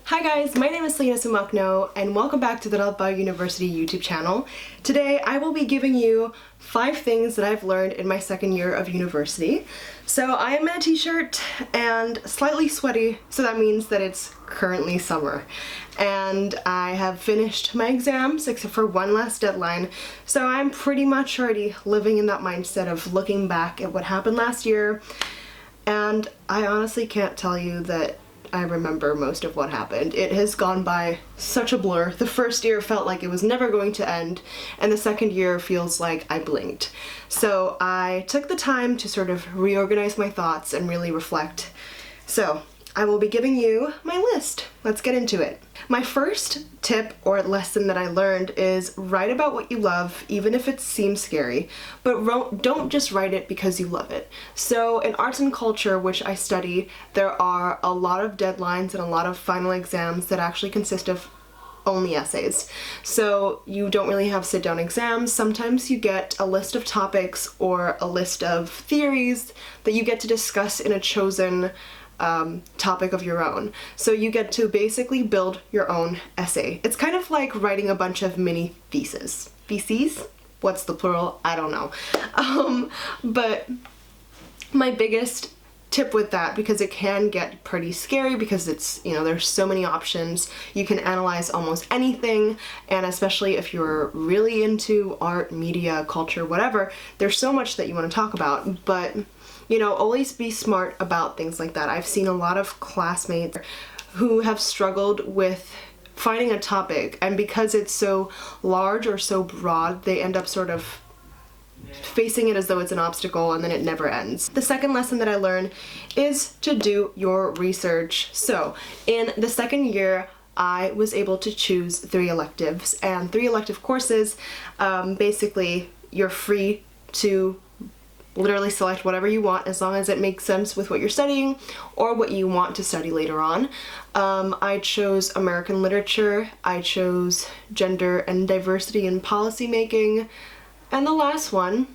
Hi guys, my name is Selena and welcome back to the Radboud University YouTube channel. Today I will be giving you 5 things that I've learned in my second year of university. So I am in a t-shirt and slightly sweaty, so that means that it's currently summer. And I have finished my exams except for one last deadline, so I'm pretty much already living in that mindset of looking back at what happened last year. And I honestly can't tell you that I remember most of what happened. It has gone by such a blur. The first year felt like it was never going to end, and the second year feels like I blinked. So I took the time to sort of reorganize my thoughts and really reflect. So I will be giving you my list. Let's get into it. My first tip or lesson that I learned is write about what you love, even if it seems scary, but don't just write it because you love it. So in arts and culture, which I study, there are a lot of deadlines and a lot of final exams that actually consist of only essays. So you don't really have sit-down exams. Sometimes you get a list of topics or a list of theories that you get to discuss in a chosen topic of your own. So you get to basically build your own essay. It's kind of like writing a bunch of mini theses. Theses? What's the plural? I don't know. But my biggest tip with that, because it can get pretty scary because it's, there's so many options. You can analyze almost anything, and especially if you're really into art, media, culture, whatever, there's so much that you want to talk about, but always be smart about things like that. I've seen a lot of classmates who have struggled with finding a topic, and because it's so large or so broad, they end up sort of facing it as though it's an obstacle, and then it never ends. The second lesson that I learned is to do your research. So in the second year, I was able to choose 3 electives, and 3 elective courses, basically you're free to literally select whatever you want as long as it makes sense with what you're studying or what you want to study later on. I chose American literature, I chose gender and diversity in policymaking, and the last one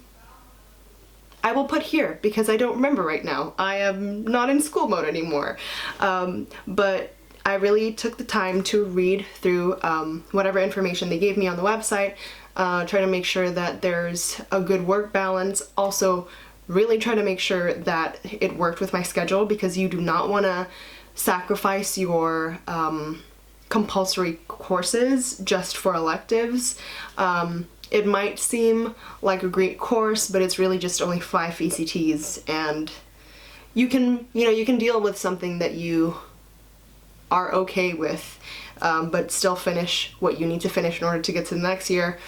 I will put here because I don't remember right now. I am not in school mode anymore. But I really took the time to read through whatever information they gave me on the website, try to make sure that there's a good work balance, also really try to make sure that it worked with my schedule, because you do not want to sacrifice your compulsory courses just for electives. It might seem like a great course, but it's really just only 5 ECTs, and you can deal with something that you are okay with, but still finish what you need to finish in order to get to the next year.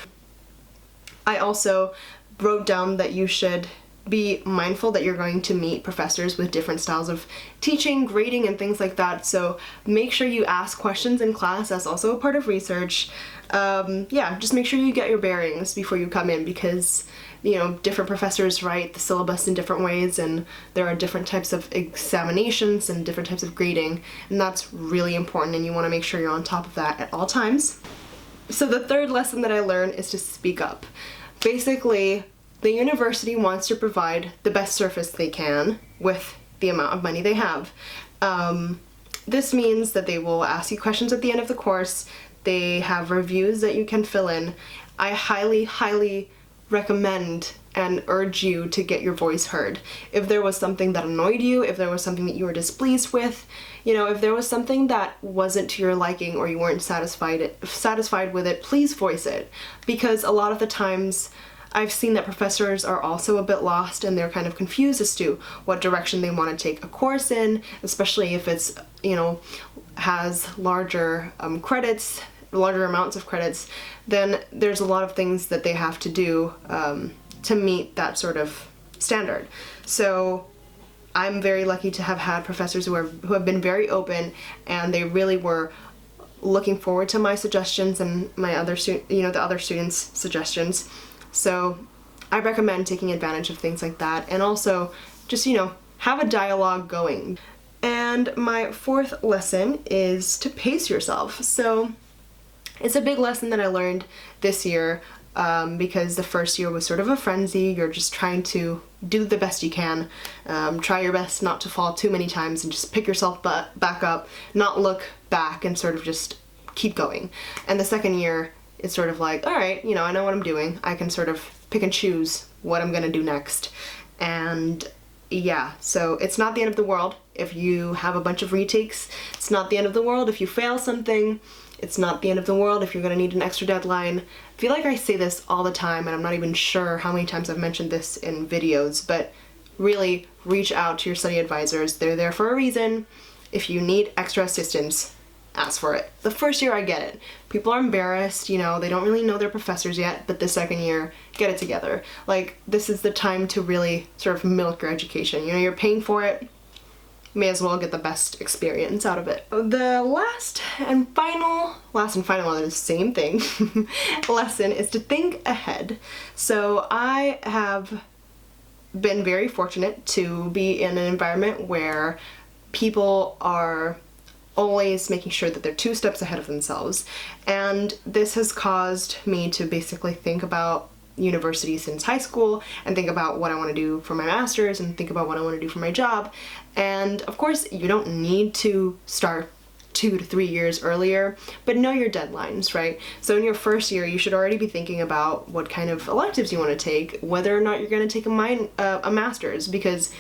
I also wrote down that you should be mindful that you're going to meet professors with different styles of teaching, grading, and things like that. So make sure you ask questions in class. That's also a part of research. Just make sure you get your bearings before you come in, because different professors write the syllabus in different ways, and there are different types of examinations and different types of grading, and that's really important, and you want to make sure you're on top of that at all times. So the third lesson that I learned is to speak up. Basically, the university wants to provide the best service they can with the amount of money they have. This means that they will ask you questions at the end of the course. They have reviews that you can fill in. I highly, highly recommend and urge you to get your voice heard. If there was something that annoyed you, if there was something that you were displeased with, if there was something that wasn't to your liking or you weren't satisfied with it, please voice it. Because a lot of the times I've seen that professors are also a bit lost, and they're kind of confused as to what direction they want to take a course in, especially if it's, has larger credits, larger amounts of credits. Then there's a lot of things that they have to do to meet that sort of standard. So I'm very lucky to have had professors who have been very open, and they really were looking forward to my suggestions and my other the other students' suggestions. So I recommend taking advantage of things like that, and also just have a dialogue going. And my fourth lesson is to pace yourself. So it's a big lesson that I learned this year. because the first year was sort of a frenzy. You're just trying to do the best you can, try your best not to fall too many times and just pick yourself back up, not look back, and sort of just keep going. And the second year, it's sort of like, all right, you know, I know what I'm doing. I can sort of pick and choose what I'm gonna do next. And yeah, so it's not the end of the world if you have a bunch of retakes. It's not the end of the world if you fail something. It's not the end of the world if you're gonna need an extra deadline. I feel like I say this all the time, and I'm not even sure how many times I've mentioned this in videos, but really reach out to your study advisors. They're there for a reason. If you need extra assistance, ask for it. The first year, I get it. People are embarrassed, you know, they don't really know their professors yet, but the second year, get it together. Like, this is the time to really sort of milk your education. You know, you're paying for it, may as well get the best experience out of it. The last and final, the same thing, lesson is to think ahead. So I have been very fortunate to be in an environment where people are always making sure that they're 2 steps ahead of themselves, and this has caused me to basically think about university since high school and think about what I want to do for my master's and think about what I want to do for my job. And of course, you don't need to start 2 to 3 years earlier, but know your deadlines, right? So in your first year, you should already be thinking about what kind of electives you want to take, whether or not you're going to take a master's, because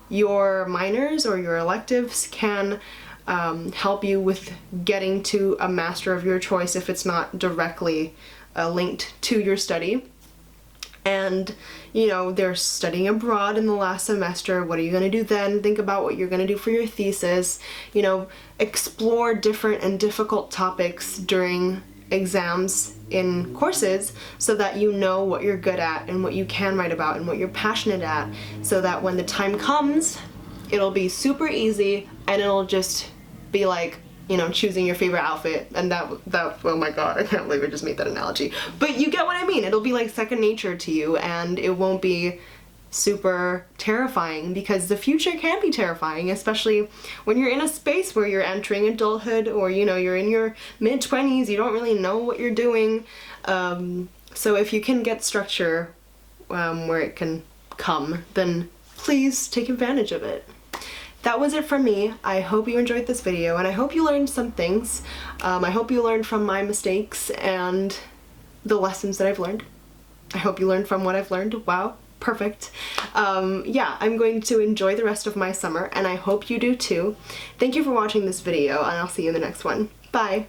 your minors or your electives can help you with getting to a master of your choice if it's not directly linked to your study. And, you know, they're studying abroad in the last semester. What are you going to do then? Think about what you're going to do for your thesis. You know, explore different and difficult topics during exams in courses so that you know what you're good at and what you can write about and what you're passionate at, so that when the time comes, it'll be super easy and it'll just be like, you know, choosing your favorite outfit, and that oh my god, I can't believe I just made that analogy. But you get what I mean. It'll be like second nature to you, and it won't be super terrifying, because the future can be terrifying, especially when you're in a space where you're entering adulthood, or, you know, you're in your mid-20s, you don't really know what you're doing. So if you can get structure where it can come, then please take advantage of it. That was it from me. I hope you enjoyed this video, and I hope you learned some things. I hope you learned from my mistakes and the lessons that I've learned. I hope you learned from what I've learned. Wow, perfect. Yeah, I'm going to enjoy the rest of my summer, and I hope you do too. Thank you for watching this video, and I'll see you in the next one. Bye!